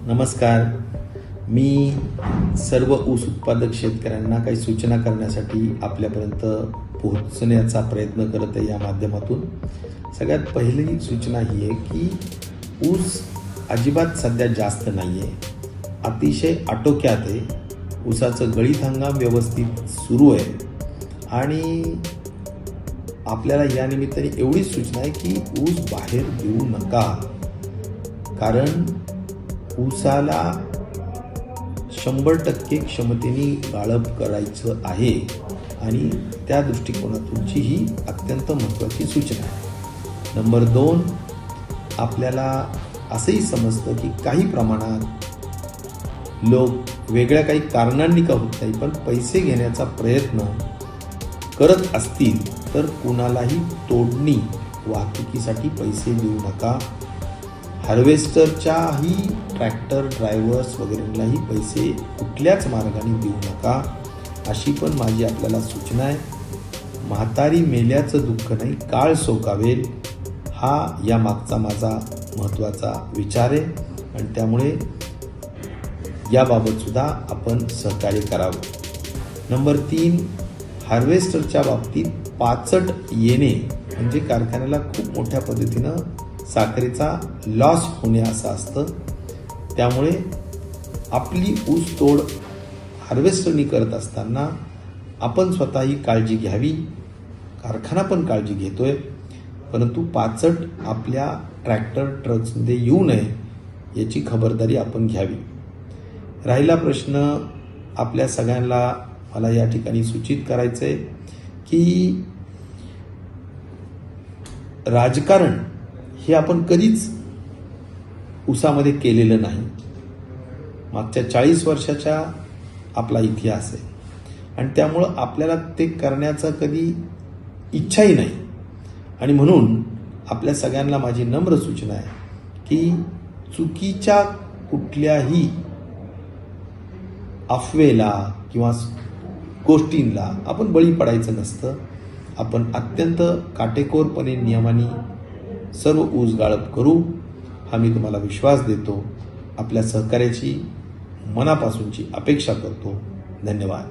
नमस्कार. मी सर्व ऊस उत्पादक शेतकऱ्यांना काही सूचना करण्यासाठी आपल्यापर्यंत पोहोचण्याचा प्रयत्न करत आहे. या माध्यमातून सगळ्यात पहिली सूचना ही आहे की ऊस अजिबात सध्या जास्त नाही आहे, अतिशय आटोक्यात आहे. ऊसाचं गळीत हंगाम व्यवस्थित सुरू आहे आणि आपल्याला या निमित्ताने एवढीच सूचना आहे की ऊस बाहेर देऊ नका, कारण ऊसाला 100% क्षमतेने गाळप करायचं आहे आणि त्या दृष्टिकोनातूनची ही अत्यंत महत्त्वाची सूचना आहे. नंबर 2, आपल्याला असंही समजतं की काही प्रमाणात लोक वेगळ्या काही कारणांनी का होत नाही पण पैसे घेण्याचा प्रयत्न करत असतील तर कुणालाही तोडणी वाहतुकीसाठी पैसे देऊ नका. हार्वेस्टरच्याही ट्रॅक्टर ड्रायव्हर्स वगैरेंनाही पैसे कुठल्याच मार्गाने देऊ नका, अशी पण माझी आपल्याला सूचना आहे. म्हातारी मेल्याचं दुःख नाही, काळ सोकावेल, हा या मागचा माझा महत्त्वाचा विचार आहे आणि त्यामुळे याबाबत सुद्धा आपण सहकार्य करावं. नंबर 3, हार्वेस्टरच्या बाबतीत पाचट येणे म्हणजे कारखान्याला खूप मोठ्या पद्धतीनं साखरेचा लॉस होणे असं असतं. त्यामुळे आपली ऊस तोड हार्वेस्टरनी करत असताना आपण स्वतःही काळजी घ्यावी, कारखाना पण काळजी घेतोय, परंतु पाचट आपल्या ट्रॅक्टर ट्रक्समध्ये येऊ नये याची खबरदारी आपण घ्यावी. राहिला प्रश्न आपल्या सगळ्यांना मला या ठिकाणी सूचित करायचं आहे की राजकारण हे आपण कधीच ऊसामध्ये केलेलं नाही. मागच्या 40 वर्षाचा आपला इतिहास आहे आणि त्यामुळं आपल्याला ते करण्याचा कधी इच्छाही नाही आणि म्हणून आपल्या सगळ्यांना माझी नम्र सूचना आहे की चुकीच्या कुठल्याही अफवेला किंवा गोष्टींना आपण बळी पडायचं नसतं. आपण अत्यंत काटेकोरपणे नियमाने सर्व ऊस गाळप करू, हा मी तुम्हाला विश्वास देतो. आपल्या सहकार्याची मनापासूनची अपेक्षा करतो. धन्यवाद.